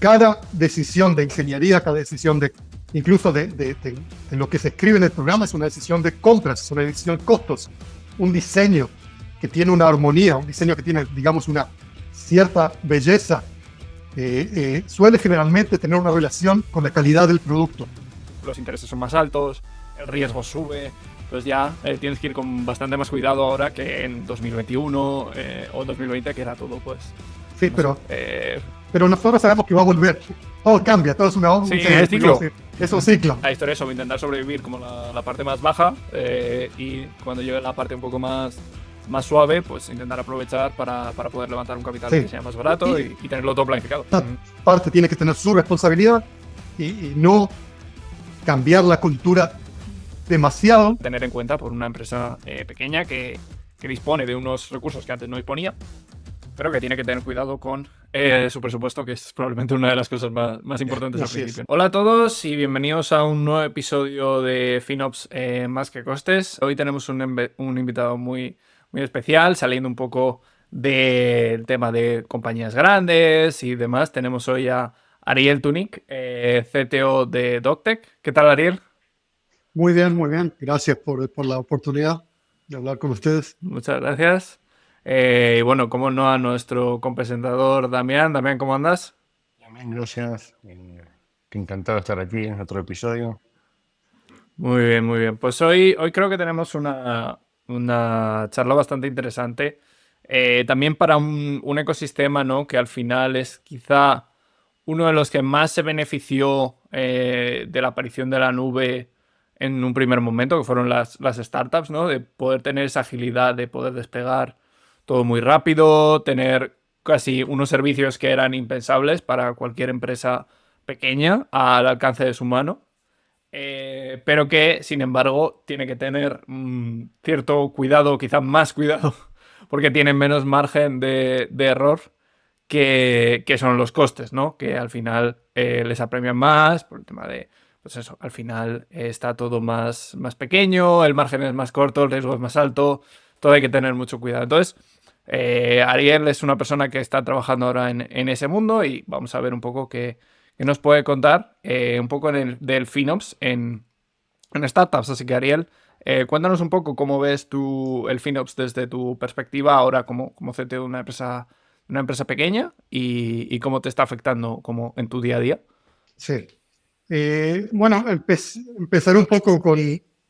cada decisión de ingeniería, cada decisión incluso de lo que se escribe en el programa es una decisión de compras, es una decisión de costos, un diseño que tiene una armonía, un diseño que tiene, digamos, una cierta belleza, suele generalmente tener una relación con la calidad del producto. Los intereses son más altos, el riesgo sube, entonces ya tienes que ir con bastante más cuidado ahora que en 2021 o 2020, que era todo, pues... Sí, no pero nosotros sabemos que va a volver. Todo cambia, todo es una... Sí, es ciclo. Es un ciclo. La historia es sobre intentar sobrevivir como la parte más baja y cuando llegue la parte un poco más suave, pues intentar aprovechar para poder levantar un capital que sea más barato y tenerlo todo planificado. La parte tiene que tener su responsabilidad y no cambiar la cultura demasiado. Tener en cuenta por una empresa pequeña que dispone de unos recursos que antes no disponía, pero que tiene que tener cuidado con su presupuesto, que es probablemente una de las cosas más importantes al principio. Hola a todos y bienvenidos a un nuevo episodio de FinOps Más que Costes. Hoy tenemos un invitado muy especial, saliendo un poco del tema de compañías grandes y demás. Tenemos hoy a Ariel Tunic, CTO de Doctech. ¿Qué tal, Ariel? Muy bien, muy bien. Gracias por la oportunidad de hablar con ustedes. Muchas gracias. Y bueno, como no, a nuestro copresentador Damián. Damián, ¿cómo andas? Bien, gracias. Encantado de estar aquí en otro episodio. Muy bien, muy bien. Pues hoy creo que tenemos una charla bastante interesante. También para un ecosistema, ¿no?, que al final es quizá uno de los que más se benefició de la aparición de la nube en un primer momento, que fueron las startups, ¿no? De poder tener esa agilidad, de poder despegar todo muy rápido, tener casi unos servicios que eran impensables para cualquier empresa pequeña al alcance de su mano. Pero que, sin embargo, tiene que tener cierto cuidado, quizás más cuidado, porque tienen menos margen de error que son los costes, ¿no? Que al final les apremian más por el tema de, pues eso, al final está todo más pequeño, el margen es más corto, el riesgo es más alto, todo hay que tener mucho cuidado. Entonces, Ariel es una persona que está trabajando ahora en ese mundo y vamos a ver un poco qué nos puede contar un poco del FinOps en startups. Así que, Ariel, cuéntanos un poco cómo ves tú el FinOps desde tu perspectiva ahora como CTO de una empresa pequeña y cómo te está afectando como en tu día a día. Sí. Bueno, empezaré un poco con,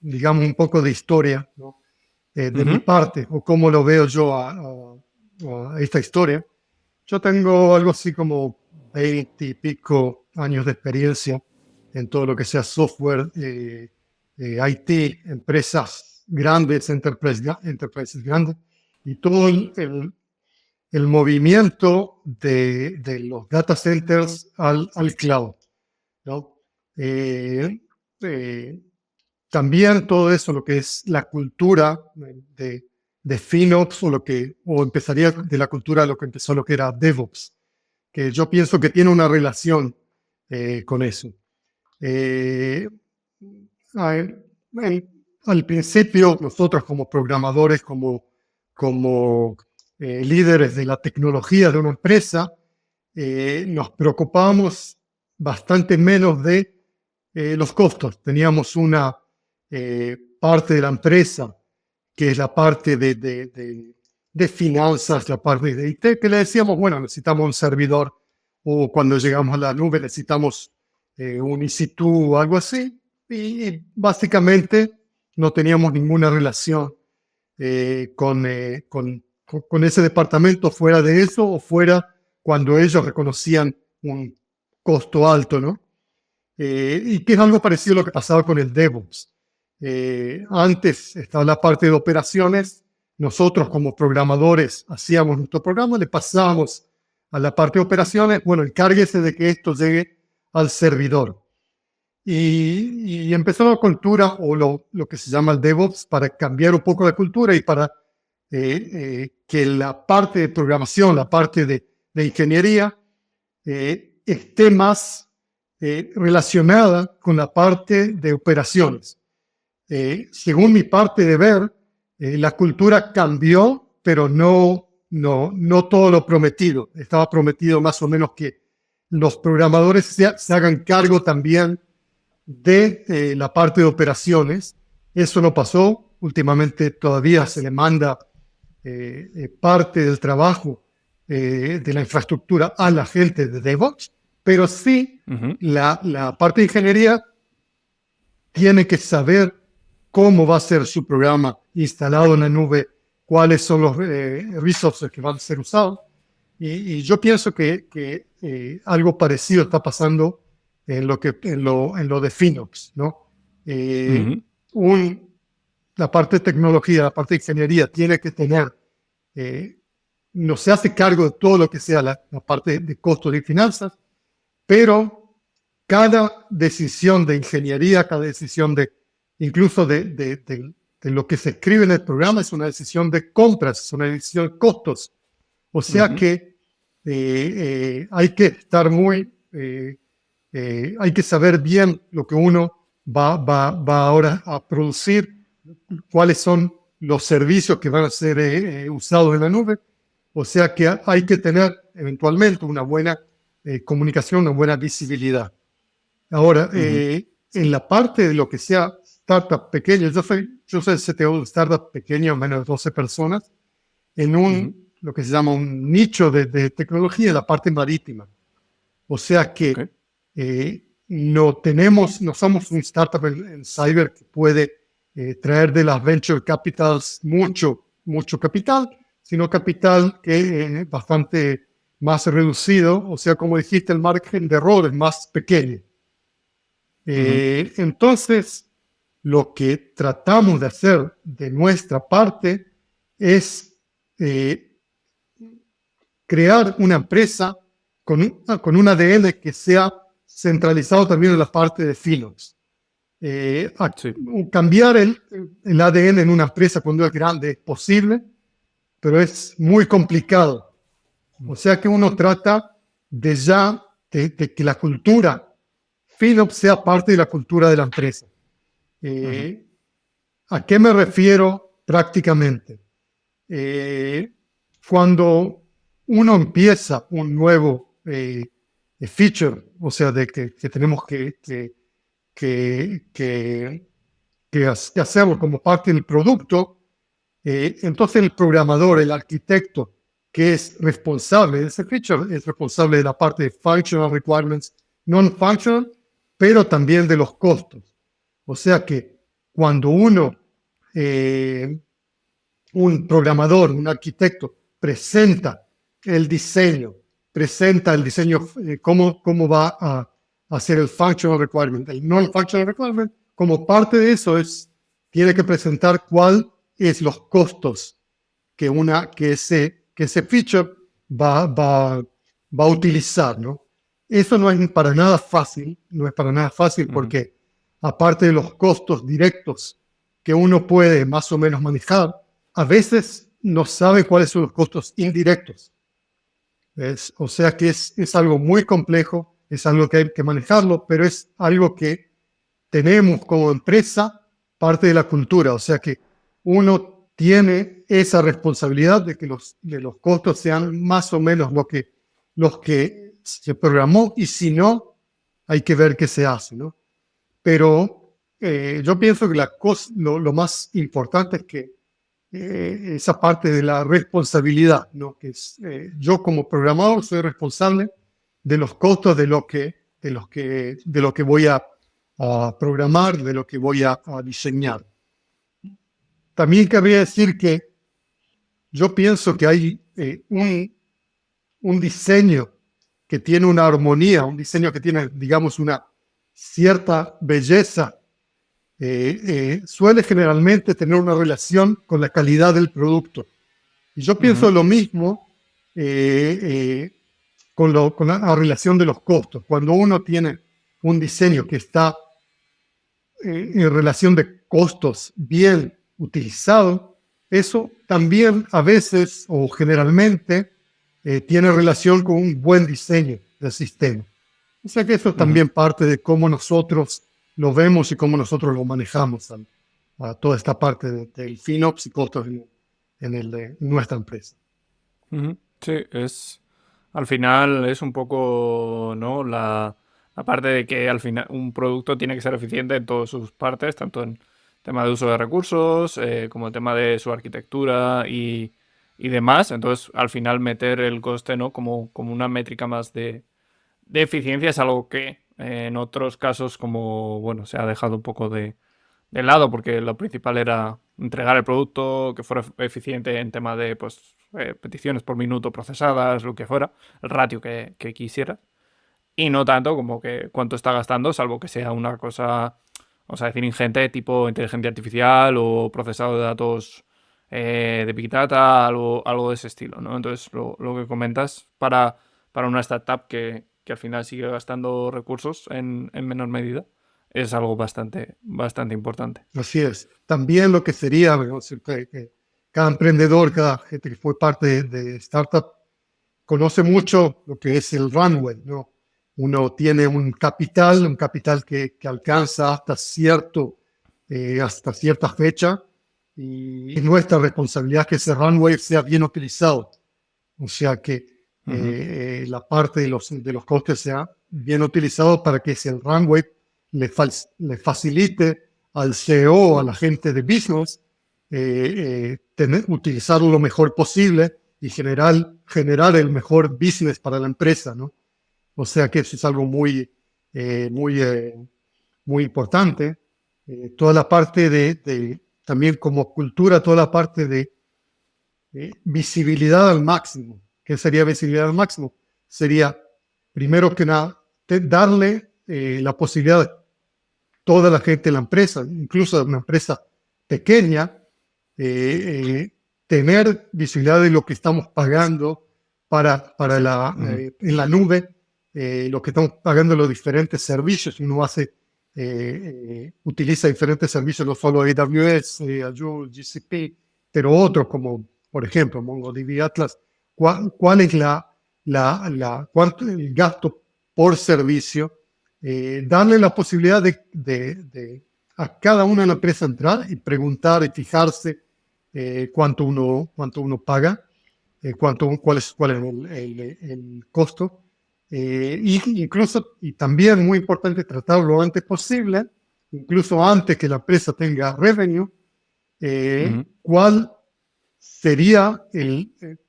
digamos, un poco de historia, ¿no? De mi parte, o cómo lo veo yo a esta historia. Yo tengo algo así como 20 y pico años de experiencia en todo lo que sea software, IT, empresas grandes, enterprises grandes, y todo el movimiento de los data centers al cloud, ¿no? También todo eso, lo que es la cultura de FinOps, o empezaría de la cultura de lo que empezó lo que era DevOps, que yo pienso que tiene una relación con eso. Al principio, nosotros como programadores, como líderes de la tecnología de una empresa, nos preocupábamos bastante menos de los costos. Teníamos una parte de la empresa que es la parte de finanzas, la parte de IT, que le decíamos, bueno, necesitamos un servidor, o cuando llegamos a la nube necesitamos un EC2 o algo así, y básicamente no teníamos ninguna relación con ese departamento fuera de eso, o fuera cuando ellos reconocían un costo alto, ¿no? Y que es algo parecido a lo que pasaba con el DevOps. Antes estaba la parte de operaciones. Nosotros como programadores hacíamos nuestro programa, le pasábamos a la parte de operaciones. Bueno, encárguese de que esto llegue al servidor. Y empezó la cultura, o lo que se llama el DevOps, para cambiar un poco la cultura y para que la parte de programación, la parte de ingeniería, esté más relacionada con la parte de operaciones. Según mi parte de ver, la cultura cambió, pero no todo lo prometido. Estaba prometido más o menos que los programadores se hagan cargo también de la parte de operaciones. Eso no pasó. Últimamente todavía se le manda parte del trabajo de la infraestructura a la gente de DevOps, pero sí Ujú. la parte de ingeniería tiene que saber cómo va a ser su programa instalado en la nube, cuáles son los resources que van a ser usados. Y yo pienso que algo parecido está pasando en lo de FinOps, ¿no? Eh, Ujú. la parte de tecnología, la parte de ingeniería tiene que tener, no se hace cargo de todo lo que sea la parte de costos y finanzas, pero cada decisión de ingeniería, cada decisión incluso de lo que se escribe en el programa es una decisión de compras, es una decisión de costos. O sea Ujú. que hay que estar hay que saber bien lo que uno va ahora a producir, cuáles son los servicios que van a ser usados en la nube. O sea que hay que tener eventualmente una buena comunicación, una buena visibilidad. Ahora, Ujú. en la parte de lo que sea startup pequeño, yo soy el CTO de startup pequeño, menos de 12 personas, en Ujú. lo que se llama un nicho de tecnología, la parte marítima. O sea Ok. que no somos un startup en cyber que puede traer de las venture capitals mucho capital, sino capital que es bastante más reducido, o sea, como dijiste, el margen de error es más pequeño. Ujú. Entonces, lo que tratamos de hacer de nuestra parte es crear una empresa con un ADN que sea centralizado también en la parte de FinOps. Sí. Cambiar el ADN en una empresa cuando es grande es posible, pero es muy complicado. O sea que uno trata de que la cultura FinOps sea parte de la cultura de la empresa. Ujú. Eh, ¿A qué me refiero prácticamente? Eh, Cuando uno empieza un nuevo feature, o sea, de que tenemos que, que, que hacerlo como parte del producto, entonces el programador, el arquitecto que es responsable de ese feature, es responsable de la parte de functional requirements, non-functional, pero también de los costos. O sea que cuando eh, un programador, un arquitecto, presenta el diseño, cómo va a hacer el functional requirement, el non-functional requirement, como parte de eso tiene que presentar cuál es los costos que ese feature va a utilizar, ¿no? Eso no es para nada fácil, no es para nada fácil Ujú. porque aparte de los costos directos que uno puede más o menos manejar, a veces no sabe cuáles son los costos indirectos. O sea que es algo muy complejo, es algo que hay que manejarlo, pero es algo que tenemos como empresa parte de la cultura. O sea que uno tiene esa responsabilidad de los costos sean más o menos los que se programó y si no, hay que ver qué se hace, ¿no? Pero yo pienso que lo más importante es que esa parte de la responsabilidad, ¿no? Que es, yo como programador soy responsable de los costos de lo que voy a programar, de lo que voy a diseñar. También querría decir que yo pienso que hay un diseño que tiene una armonía, un diseño que tiene, digamos, una cierta belleza, suele generalmente tener una relación con la calidad del producto. Y yo pienso Ujú. lo mismo con la relación de los costos. Cuando uno tiene un diseño que está en relación de costos bien utilizado, eso también a veces o generalmente tiene relación con un buen diseño del sistema. O sea que eso es Ujú. también parte de cómo nosotros lo vemos y cómo nosotros lo manejamos a toda esta parte del FinOps y costos en nuestra empresa. Ujú. Sí, es Al final es un poco, ¿no? La parte de que al final un producto tiene que ser eficiente en todas sus partes, tanto en tema de uso de recursos, como el tema de su arquitectura y demás. Entonces, al final meter el coste, ¿no? Como una métrica más de eficiencia es algo que en otros casos, como, bueno, se ha dejado un poco de lado, porque lo principal era entregar el producto que fuera eficiente en tema de, pues, peticiones por minuto procesadas, lo que fuera, el ratio que quisiera. Y no tanto como que cuánto está gastando, salvo que sea una cosa, vamos a decir, ingente, tipo inteligencia artificial o procesado de datos de Big Data, algo de ese estilo, ¿no? Entonces, lo que comentas para una startup que al final sigue gastando recursos en menor medida, es algo bastante importante. Así es. También lo que sería, digamos, que cada emprendedor, cada gente que fue parte de startup, conoce mucho lo que es el runway, ¿no? Uno tiene un capital que alcanza hasta cierta fecha, y es nuestra responsabilidad que ese runway sea bien utilizado. O sea que la parte de los costes sea bien utilizado para que ese runway le facilite al CEO, a la gente de business, utilizarlo lo mejor posible y generar el mejor business para la empresa, ¿no? O sea que eso es algo eh, muy, eh, muy importante. Toda la parte también como cultura, toda la parte de visibilidad al máximo. ¿Qué sería visibilidad al máximo? Sería, primero que nada, darle la posibilidad a toda la gente de la empresa, incluso una empresa pequeña, tener visibilidad de lo que estamos pagando en la nube, lo que estamos pagando en los diferentes servicios. Uno utiliza diferentes servicios, no solo AWS, Azure, GCP, pero otros como, por ejemplo, MongoDB Atlas. ¿Cuál es cuánto el gasto por servicio? Darle la posibilidad a cada una de la empresa entrar y preguntar y fijarse cuánto uno paga, cuál es el costo. Y también muy importante tratarlo lo antes posible, incluso antes que la empresa tenga revenue, cuál sería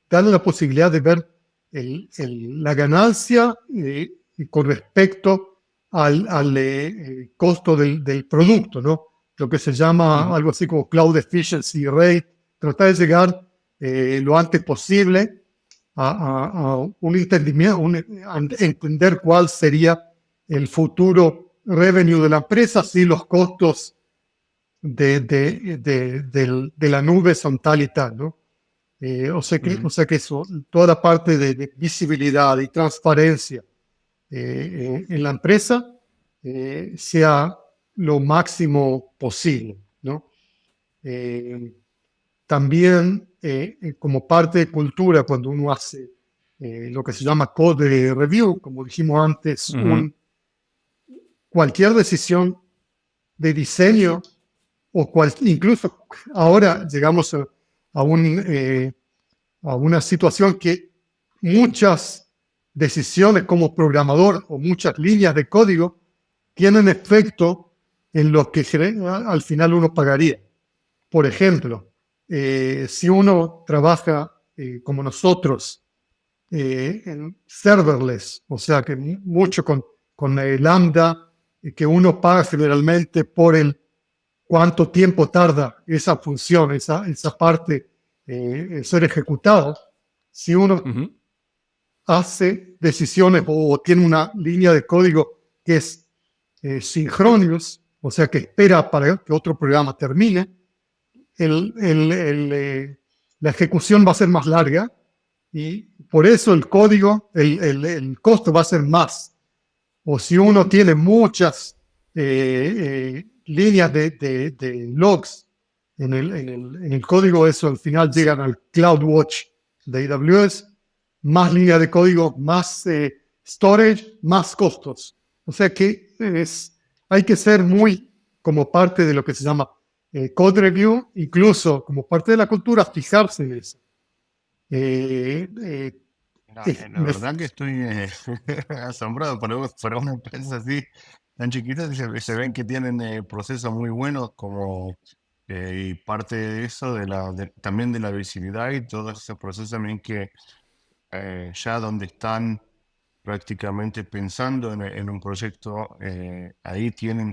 darle la posibilidad de ver la ganancia con respecto al costo del producto, ¿no? Lo que se llama algo así como Cloud Efficiency Rate, tratar de llegar lo antes posible a un entendimiento, a entender cuál sería el futuro revenue de la empresa si los costos de la nube son tal y tal, ¿no? O sea que eso, toda la parte de visibilidad y transparencia en la empresa sea lo máximo posible, ¿no? También como parte de cultura, cuando uno hace lo que se llama code review, como dijimos antes, cualquier decisión de diseño incluso ahora llegamos a una situación que muchas decisiones como programador o muchas líneas de código tienen efecto en lo que al final uno pagaría. Por ejemplo, si uno trabaja como nosotros en serverless, o sea que mucho con Lambda, que uno paga generalmente por cuánto tiempo tarda esa función, esa parte en ser ejecutado. Si uno hace decisiones o tiene una línea de código que es synchronous, o sea que espera para que otro programa termine, la ejecución va a ser más larga y por eso el código, costo va a ser más. O si uno tiene muchas líneas de logs en el código, eso al final llegan al CloudWatch de AWS, más líneas de código, más storage, más costos. O sea que hay que ser muy como parte de lo que se llama code review, incluso como parte de la cultura, fijarse en eso. Sí, La verdad que estoy asombrado por una empresa así tan chiquita. Se ven que tienen procesos muy buenos como y parte de eso también de la visibilidad y todos esos procesos también que ya donde están prácticamente pensando en un proyecto, ahí tienen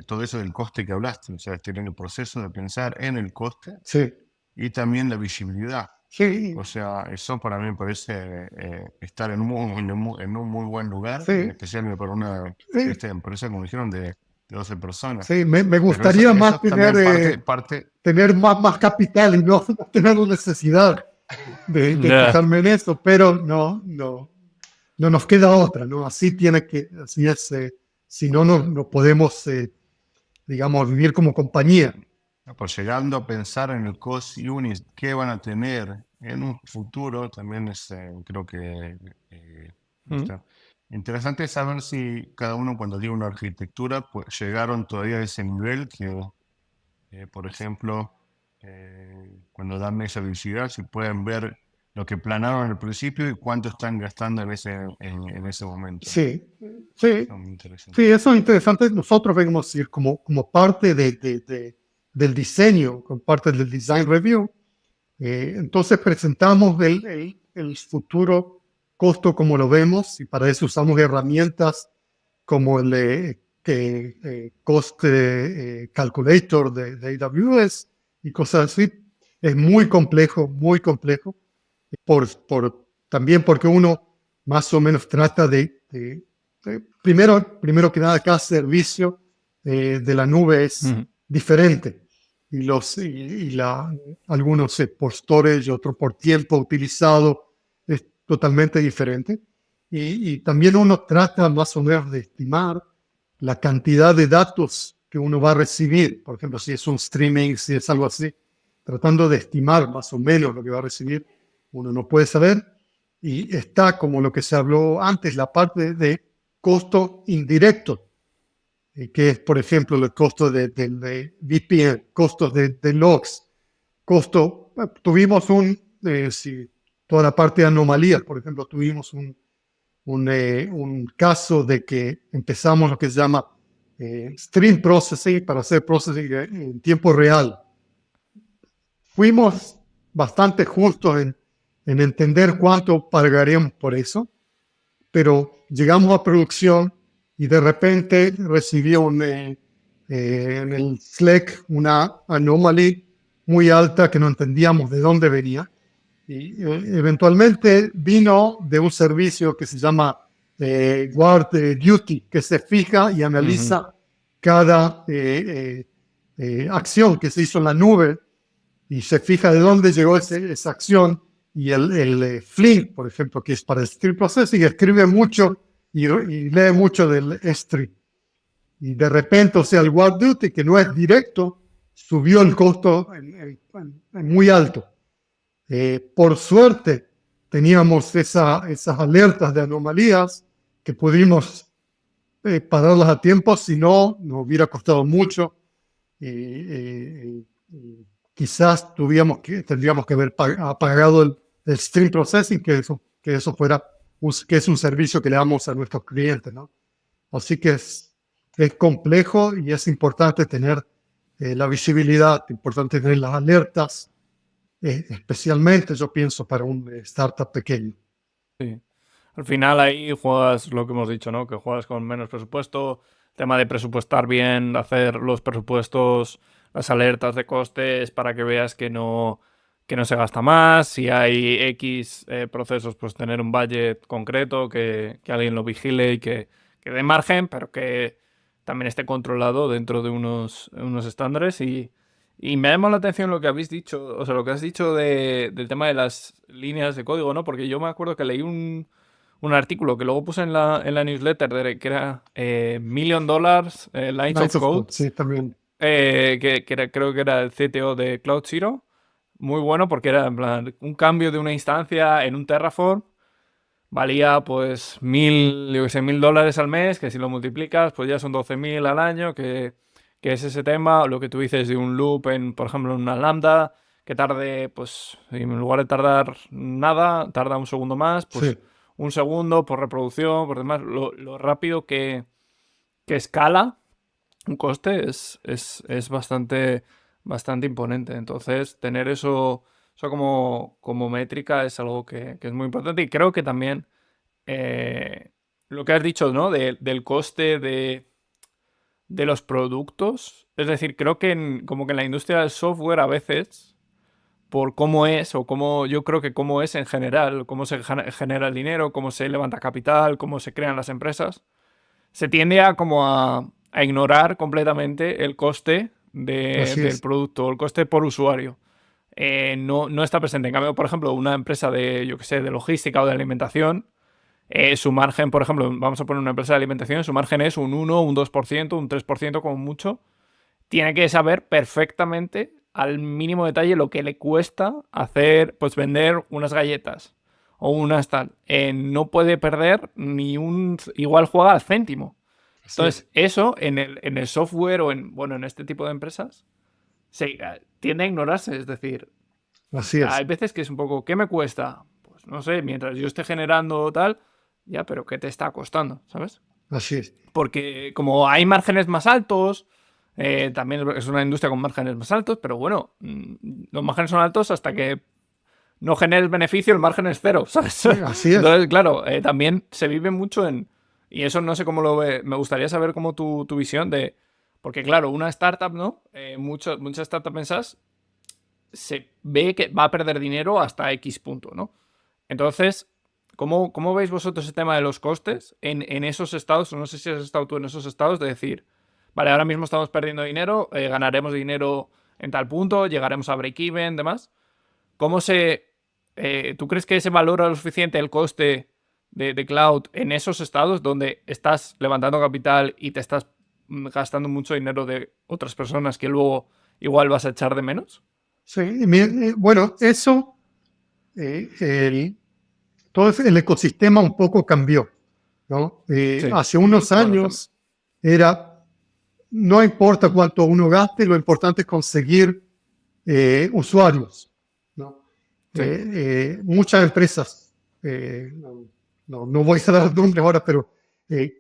todo eso del coste que hablaste, o sea, tienen el proceso de pensar en el coste sí, y también la visibilidad. sí, O sea, eso para mí me parece estar en un muy buen lugar, en sí, especial para una sí, empresa, como dijeron, de 12 personas. sí. Me Pero eso, gustaría eso más es también parte, tener más capital y no tener la necesidad de Ya. fijarme en eso, pero no nos queda otra, ¿no? Así es, si no, no podemos, digamos, vivir como compañía. pues llegando a pensar en el cost unit que van a tener en un futuro, también es, creo que Mm. está interesante saber si cada uno cuando diga una arquitectura, pues llegaron todavía a ese nivel que, por ejemplo, cuando dan esa visibilidad, si pueden ver lo que planaron al principio y cuánto están gastando en ese momento. Sí, sí, Son muy sí, interesantes. eso es interesante. Nosotros vemos ir como parte del diseño, como parte del design review. Entonces presentamos el futuro costo como lo vemos y para eso usamos herramientas como el Cost Calculator de AWS y cosas así. Es muy complejo, también porque uno más o menos trata primero que nada, cada servicio de la nube es Ujú. diferente algunos por storage, otro por tiempo utilizado, es totalmente diferente. Y también uno trata más o menos de estimar la cantidad de datos que uno va a recibir. Por ejemplo, si es un streaming, si es algo así, tratando de estimar más o menos lo que va a recibir, uno no puede saber. Y está como lo que se habló antes, la parte de costo indirecto, que es, por ejemplo, el costo de VPN, costos de logs, tuvimos toda la parte de anomalías, por ejemplo, tuvimos un caso de que empezamos lo que se llama stream processing para hacer processing en tiempo real. Fuimos bastante justos en entender cuánto pagaríamos por eso, pero llegamos a producción y de repente recibí en el Slack una anomalía muy alta que no entendíamos de dónde venía. Y eventualmente vino de un servicio que se llama Guard Duty, que se fija y Ujú. analiza cada acción que se hizo en la nube y se fija de dónde llegó esa acción. Y el Flink, por ejemplo, que es para el stream processing, escribe mucho y lee mucho del S3. Y de repente, o sea, el Guard Duty, que no es directo, subió el costo muy alto. Por suerte, teníamos esas alertas de anomalías que pudimos pararlas a tiempo, si no, nos hubiera costado mucho. Y quizás tendríamos que haber apagado el stream processing, que eso fuera, que es un servicio que le damos a nuestros clientes, ¿no? Así que es complejo y es importante tener la visibilidad, importante tener las alertas, especialmente yo pienso para un startup pequeño. Sí. Al final ahí juegas lo que hemos dicho, ¿no? Que juegas con menos presupuesto, tema de presupuestar bien, hacer los presupuestos, las alertas de costes para que veas que no se gasta más. Si hay X procesos, pues tener un budget concreto, que alguien lo vigile y que dé margen, pero que también esté controlado dentro de unos estándares. Y me ha llamado la atención lo que habéis dicho, o sea, lo que has dicho del tema de las líneas de código, ¿no? Porque yo me acuerdo que leí un artículo que luego puse en la newsletter que era Million Dollars Lines Lines of of Code, code, sí, también. creo que era el CTO de Cloud Zero. Muy bueno porque era en plan, un cambio de una instancia en un Terraform valía pues yo que sé, $1.000 al mes, que si lo multiplicas pues ya son 12.000 al año, que es ese tema, lo que tú dices de un loop en, por ejemplo, en una Lambda, que tarde, pues en lugar de tardar nada, tarda un segundo más, pues Sí, un segundo por reproducción, por demás, lo rápido que escala un coste es bastante imponente. Entonces, tener eso como métrica es algo que es muy importante. Y creo que también lo que has dicho, ¿no? Del coste de los productos. Es decir, creo que como que en la industria del software a veces, por cómo es, o cómo yo creo que cómo es en general, cómo se genera el dinero, cómo se levanta capital, cómo se crean las empresas, se tiende a ignorar completamente el coste así del es. producto, el coste por usuario. No está presente. En cambio, por ejemplo, una empresa de, yo que sé, de logística o de alimentación, su margen, por ejemplo, vamos a poner una empresa de alimentación, su margen es un 1, un 2%, un 3% como mucho. Tiene que saber perfectamente al mínimo detalle lo que le cuesta hacer, pues vender unas galletas o unas tal. No puede perder ni un... Igual juega al céntimo. Así es. Entonces, eso en el software o en este tipo de empresas tiende a ignorarse. Es decir, Así hay es. veces que es un poco, ¿qué me cuesta? Pues no sé, mientras yo esté generando tal, ya, pero ¿qué te está costando? ¿Sabes? Así es. Porque como hay márgenes más altos, también es una industria con márgenes más altos, pero bueno, los márgenes son altos hasta que no generes beneficio, el margen es cero, ¿sabes? Así es. Entonces, claro, también se vive mucho en... Y eso no sé cómo lo ve. Me gustaría saber cómo tu visión de... Porque claro, una startup, ¿no? Muchas startups esas se ve que va a perder dinero hasta X punto, ¿no? Entonces, ¿cómo veis vosotros ese tema de los costes en esos estados? No sé si has estado tú en esos estados de decir, vale, ahora mismo estamos perdiendo dinero, ganaremos dinero en tal punto, llegaremos a break-even, demás. ¿Cómo ¿Tú crees que se valora lo suficiente el coste de cloud en esos estados donde estás levantando capital y te estás gastando mucho dinero de otras personas que luego igual vas a echar de menos? Sí, bueno, eso, todo el ecosistema un poco cambió, ¿no? Sí, Hace unos correcto. años era, no importa cuánto uno gaste, lo importante es conseguir usuarios, ¿no? Sí. Muchas empresas, no voy a dar nombres ahora, pero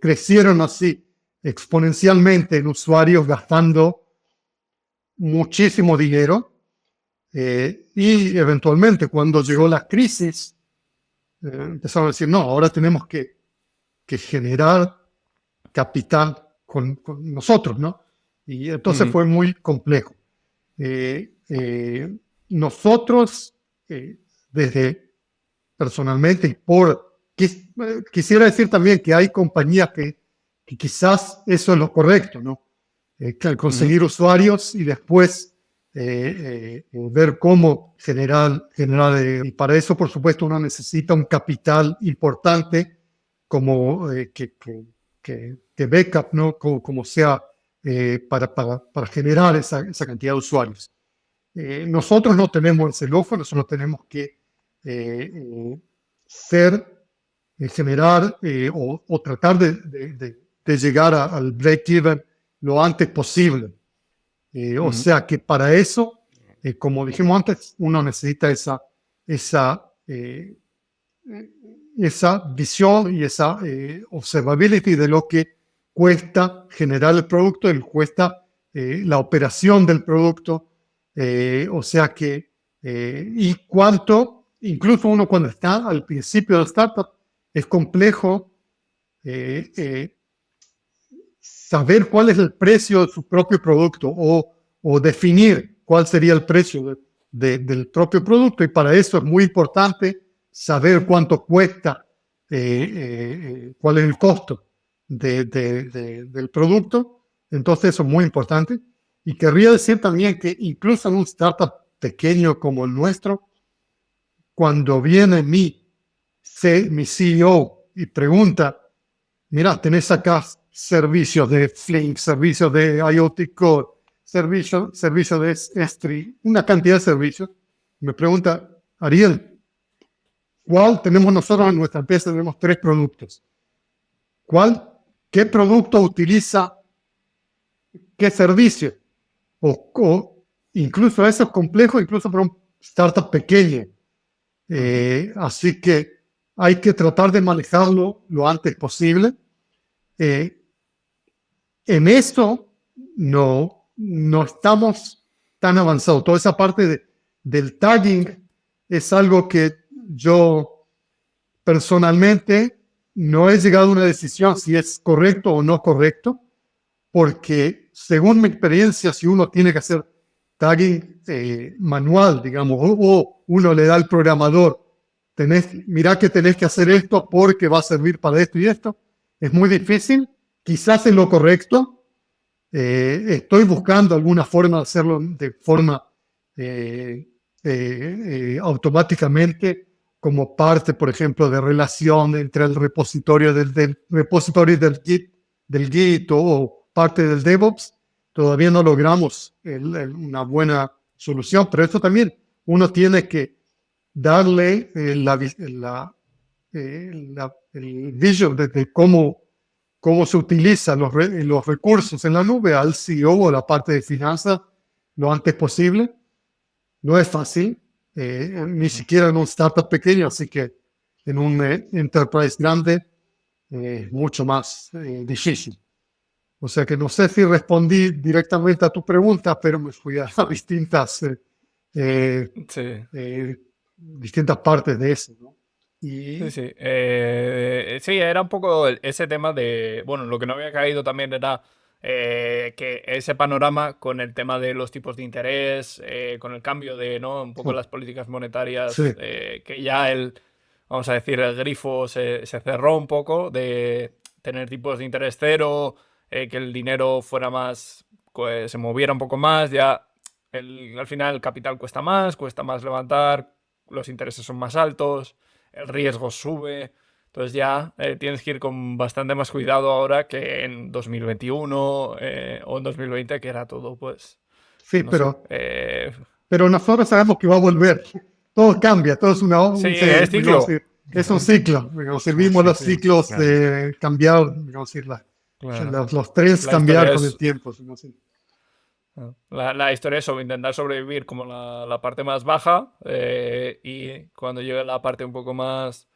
crecieron así exponencialmente en usuarios gastando muchísimo dinero y eventualmente cuando llegó la crisis empezaron a decir, no, ahora tenemos que generar capital con nosotros, ¿no? Y entonces Ujú, fue muy complejo. Nosotros, desde personalmente, quisiera decir también que hay compañías que quizás eso es lo correcto, ¿no? Que al ujú, conseguir usuarios y después ver cómo generar y para eso, por supuesto, uno necesita un capital importante como que backup, ¿no? Como sea, para generar esa cantidad de usuarios. Nosotros no tenemos ese lujo, nosotros tenemos que ser, generar o tratar de llegar al break-even lo antes posible. O ujú, sea que para eso, como dijimos antes, uno necesita esa, eh, esa visión y esa observability de lo que cuesta generar el producto, el cuesta la operación del producto, o sea que, y cuánto, incluso uno cuando está al principio del startup, es complejo eh, eh, saber cuál es el precio de su propio producto o definir cuál sería el precio del propio producto y para eso es muy importante saber cuánto cuesta, cuál es el costo del producto. Entonces eso es muy importante. Y querría decir también que incluso en un startup pequeño como el nuestro, cuando viene mi CEO y pregunta, mira, tenés acá servicios de Flink, servicios de IoT Core, servicios de S3, una cantidad de servicios. Me pregunta, Ariel, ¿cuál tenemos nosotros en nuestra empresa? Tenemos 3 productos. ¿Qué producto utiliza qué servicio? O, incluso eso es complejo, incluso para un startup pequeño. Ujú. Así que hay que tratar de manejarlo lo antes posible. Eh, en esto no estamos tan avanzados. Toda esa parte del tagging es algo que yo personalmente no he llegado a una decisión si es correcto o no correcto, porque según mi experiencia, si uno tiene que hacer tagging manual, digamos, o uno le da al programador, mirá que tenés que hacer esto porque va a servir para esto y esto, es muy difícil, quizás es lo correcto, estoy buscando alguna forma de hacerlo de forma eh, automáticamente como parte, por ejemplo, de relación entre el repositorio del repositorio del Git o parte del DevOps. Todavía no logramos una buena solución, pero eso también uno tiene que darle el vision de cómo se utilizan los recursos en la nube al CEO o la parte de finanzas lo antes posible. No es fácil, ni Ujú. siquiera en un startup pequeño, así que en un enterprise grande es mucho más difícil. O sea que no sé si respondí directamente a tu pregunta, pero me fui a eh, Sí. distintas partes de eso, ¿no? Sí, Y sí. Sí, era un poco ese tema de. Bueno, lo que no había caído también era que ese panorama con el tema de los tipos de interés, con el cambio de, ¿no? Un poco las políticas sí, monetarias, que ya vamos a decir, el grifo se cerró un poco de tener tipos de interés cero, que el dinero fuera más, pues, se moviera un poco más, ya al final el capital cuesta más levantar, los intereses son más altos, el riesgo sube. Entonces ya tienes que ir con bastante más cuidado ahora que en 2021 o en 2020, que era todo, pues, sí, no sé. pero nosotros sabemos que va a volver. Todo cambia, todo es Sí, es digamos, ciclo. es un ciclo. Digamos, Es un vimos los ciclo, ciclos claro. cambiar, digamos, Claro. los trends La historia cambiar con el es. tiempo. Digamos. La historia es sobre intentar sobrevivir como la parte más baja y cuando llegue la parte un poco más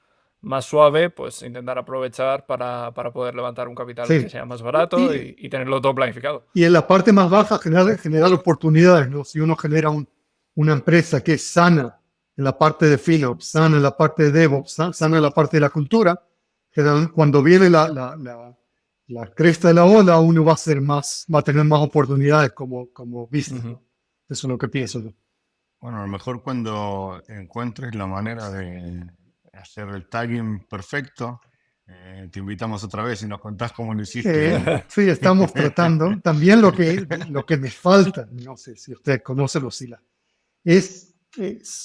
suave, pues intentar aprovechar para poder levantar un capital que Sí. sea más barato y tenerlo todo planificado. Y en la parte más baja generar oportunidades, ¿no? Si uno genera una empresa que es sana en la parte de FinOps, sana en la parte de DevOps, sana en la parte de la cultura, cuando viene la cresta de la ola, uno va a tener más oportunidades como business, Ujú. ¿no? Eso es lo que pienso yo. Bueno, a lo mejor cuando encuentres la manera de hacer el tagging perfecto, te invitamos otra vez y nos contás cómo lo hiciste. Sí, estamos tratando. También lo que me falta, no sé si usted conoce los SILA,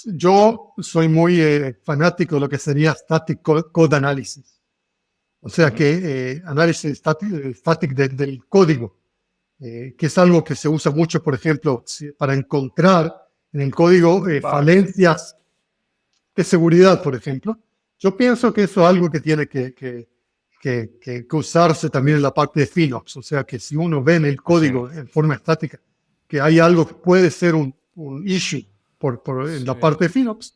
yo soy muy fanático de lo que sería Static Code Analysis, o sea Ujú. que análisis static del código, que es algo que se usa mucho, por ejemplo, para encontrar en el código Bugs. falencias de seguridad, por ejemplo. Yo pienso que eso es algo que tiene que usarse también en la parte de FinOps, o sea que si uno ve en el Sí, código en forma estática que hay algo que puede ser un issue en la Sí. parte de FinOps,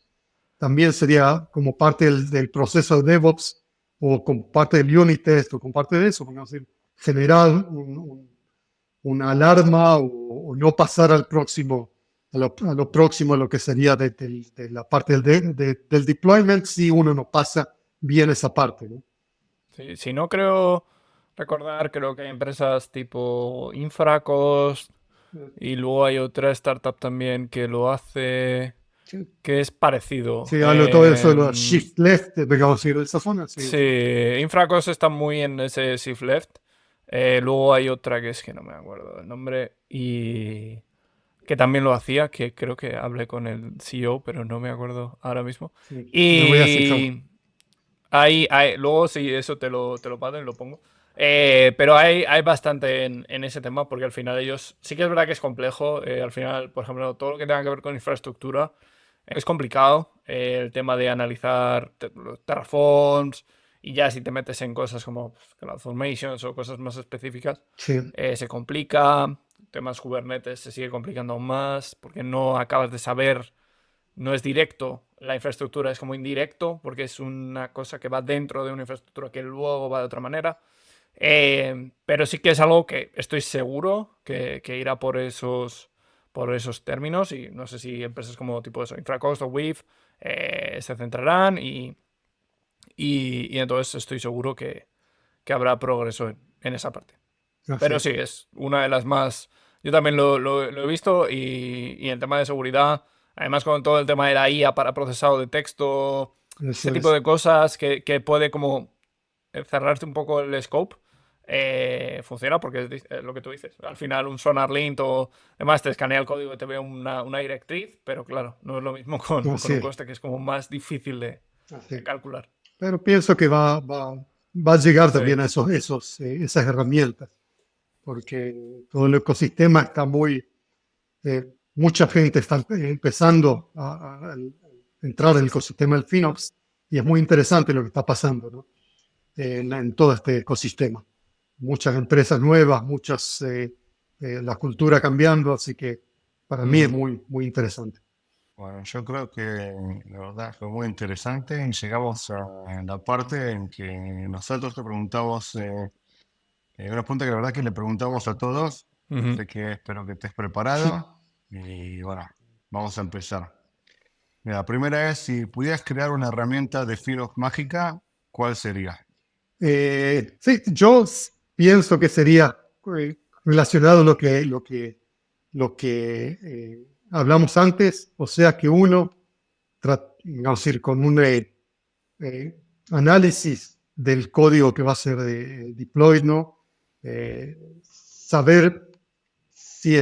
también sería como parte del proceso de DevOps o como parte del unit test o como parte de eso, vamos a decir, generar una alarma o no pasar al próximo, a lo próximo, lo que sería de la parte del deployment, si uno no pasa bien esa parte, ¿no? Sí, si no creo recordar, creo que hay empresas tipo Infracost y luego hay otra startup también que lo hace, Sí, que es parecido. sí, hablo de todo eso de los shift left, digamos, de esa zona, sí, Sí, sí. Infracost está muy en ese shift left. Luego hay otra que es que no me acuerdo el nombre y que también lo hacía, que creo que hablé con el CEO, pero no me acuerdo ahora mismo. Sí, me voy a fijar. Y luego sí, eso te lo paso y lo pongo. Pero hay bastante en ese tema, porque al final ellos, sí que es verdad que es complejo. Al final, por ejemplo, todo lo que tenga que ver con infraestructura es complicado. El tema de analizar los terraforms y ya si te metes en cosas como CloudFormations o cosas más específicas, Sí, se complica. temas Kubernetes se sigue complicando aún más porque no acabas de saber, no es directo, la infraestructura es como indirecto porque es una cosa que va dentro de una infraestructura que luego va de otra manera. Pero sí que es algo que estoy seguro que irá por esos términos, y no sé si empresas como tipo eso, Infracost o Weave se centrarán y entonces estoy seguro que habrá progreso en esa parte. Así Pero es. sí, es una de las más... Yo también lo he visto y el tema de seguridad, además con todo el tema de la IA para procesado de texto, Eso ese tipo es. de cosas que puede como cerrarte un poco el scope, funciona porque es lo que tú dices. Al final un SonarLint o demás te escanea el código y te ve una directriz, pero claro, no es lo mismo con Así un es. coste que es como más difícil Así de es. calcular. Pero pienso que va a llegar Sí. también a esas herramientas, porque todo el ecosistema está mucha gente está empezando a entrar en el ecosistema del FinOps y es muy interesante lo que está pasando, ¿no? En todo este ecosistema. Muchas empresas nuevas, la cultura cambiando, así que para mí es muy, muy interesante. Bueno, yo creo que la verdad fue muy interesante y llegamos a la parte en que nosotros te preguntamos, una pregunta que la verdad que le preguntamos a todos, Ujú. así que espero que estés preparado y bueno, vamos a empezar. Mira, la primera es, si pudieras crear una herramienta de FinOps mágica, ¿cuál sería? Sí, yo pienso que sería relacionado a lo que hablamos antes, o sea que uno, vamos a decir, con un análisis del código que va a ser deployed, ¿no? Saber si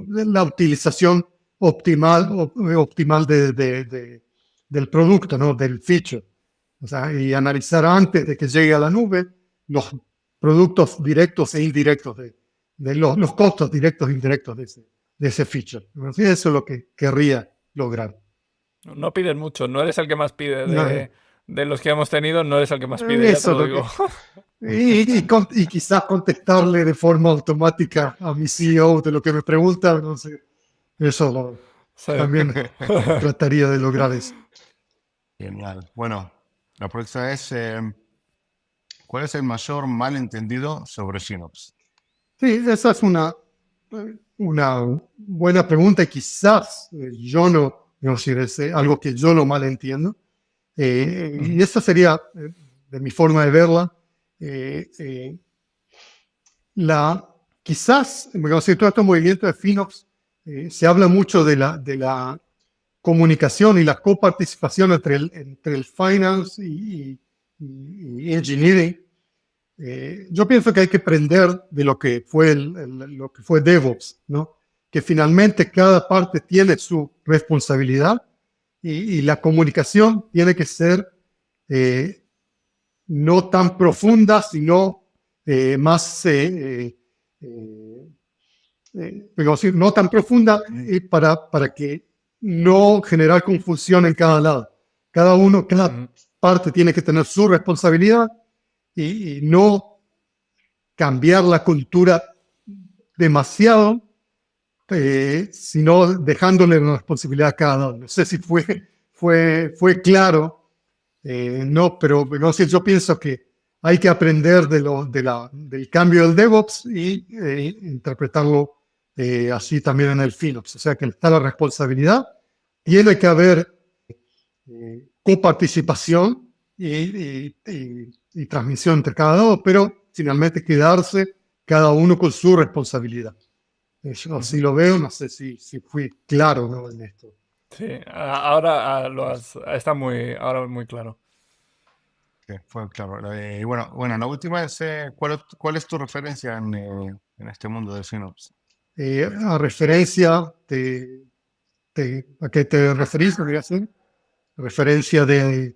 la utilización optimal del producto, ¿no? Del feature. O sea, y analizar antes de que llegue a la nube los productos directos e indirectos de los costos directos e indirectos de ese feature. Así, eso es lo que querría lograr. No pides mucho, no eres el que más pide No, de los que hemos tenido, no eres el que más pide, ya te eso es lo lo digo. y quizás contestarle de forma automática a mi CEO de lo que me pregunta, no sé, eso Sí. también trataría de lograr eso. Genial. Bueno, la próxima es, ¿cuál es el mayor malentendido sobre FinOps? Sí, esa es una buena pregunta y quizás yo no sé, es algo que yo no mal entiendo. Y esa sería, de mi forma de verla, eh, eh, quizás, digamos, en todo este movimiento de FinOps se habla mucho de la comunicación y la coparticipación entre el finance y engineering. Yo pienso que hay que aprender de lo que fue lo que fue DevOps, ¿no? Que finalmente cada parte tiene su responsabilidad y la comunicación tiene que ser no tan profunda, sino más, digamos así, no tan profunda para que no generar confusión en cada lado. Cada parte tiene que tener su responsabilidad y no cambiar la cultura demasiado, sino dejándole la responsabilidad a cada uno. No sé si fue claro, no, pero no sé, yo pienso que hay que aprender del cambio del DevOps y interpretarlo así también en el FinOps. O sea que está la responsabilidad, tiene que haber coparticipación y transmisión entre cada uno, pero finalmente quedarse cada uno con su responsabilidad. Yo así lo veo, no sé si fui claro, ¿no? En esto. Sí, ahora está ahora muy claro. Sí, fue claro. Y bueno, la última es, ¿cuál es tu referencia en este mundo de FinOps? A referencia, ¿a qué te referís? ¿Podría ser? Referencia de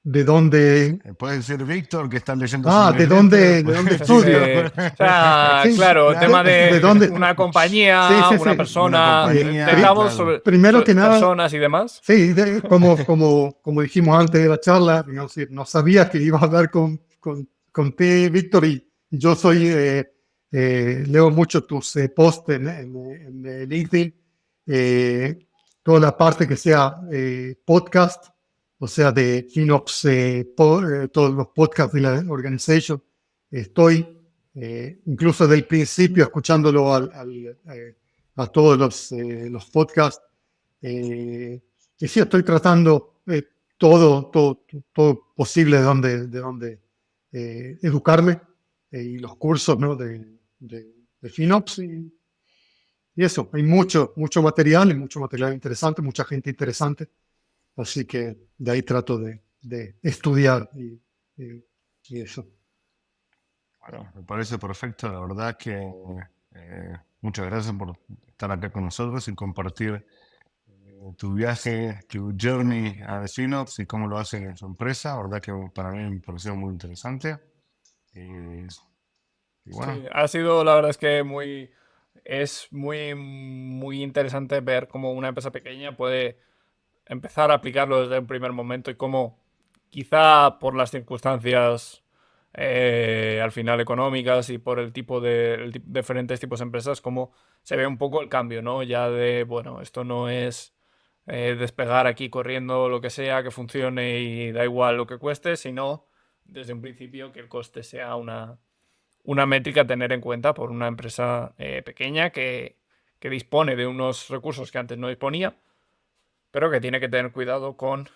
dónde. Puedes decir Víctor, que están leyendo su ¿De newsletter. dónde estudio? O sea, Sí, claro, tema ¿de de dónde? una Sí, compañía, sí, una sí. persona, Una compañía, entendamos claro. Primero que nada, personas y demás. sí, como dijimos antes de la charla, no sabía que ibas a hablar con ti, Víctor, y yo soy Leo mucho tus posts en LinkedIn, toda la parte que sea podcast, o sea, de FinOps, todos los podcasts de la organización. Estoy incluso del principio escuchándolo a todos los podcasts. Y sí, estoy tratando todo posible de donde educarme y los cursos, ¿no? de FinOps y eso. Hay mucho material y mucho material interesante, mucha gente interesante. Así que de ahí trato de estudiar y eso. Bueno, me parece perfecto, la verdad que muchas gracias por estar acá con nosotros y compartir tu viaje, tu journey a Synops y cómo lo hacen en su empresa. La verdad que para mí me pareció muy interesante. Y, y bueno, Sí, ha sido, la verdad es que es muy interesante ver cómo una empresa pequeña puede empezar a aplicarlo desde el primer momento y cómo quizá por las circunstancias al final económicas y por el tipo de diferentes tipos de empresas, cómo se ve un poco el cambio, ¿no? Ya de, bueno, esto no es despegar aquí corriendo lo que sea, que funcione y da igual lo que cueste, sino desde un principio que el coste sea una métrica a tener en cuenta por una empresa pequeña que dispone de unos recursos que antes no disponía, pero que tiene que tener cuidado con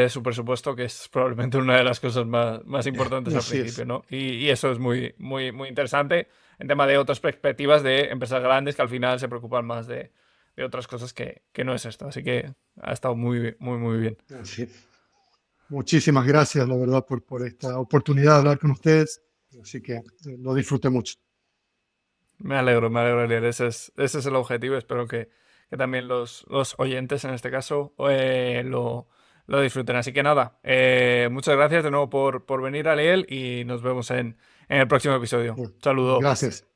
su presupuesto, que es probablemente una de las cosas más importantes al Así principio, es. ¿no? Y eso es muy interesante en tema de otras perspectivas de empresas grandes que al final se preocupan más de otras cosas que no es esto. Así que ha estado muy bien. Así es. Muchísimas gracias, la verdad, por esta oportunidad de hablar con ustedes. Así que lo disfruté mucho. Me alegro, Elier. Ese es el objetivo. Espero que también los oyentes, en este caso, lo disfruten. Así que nada, muchas gracias de nuevo por venir, Aliel, y nos vemos en el próximo episodio. Saludo. Gracias.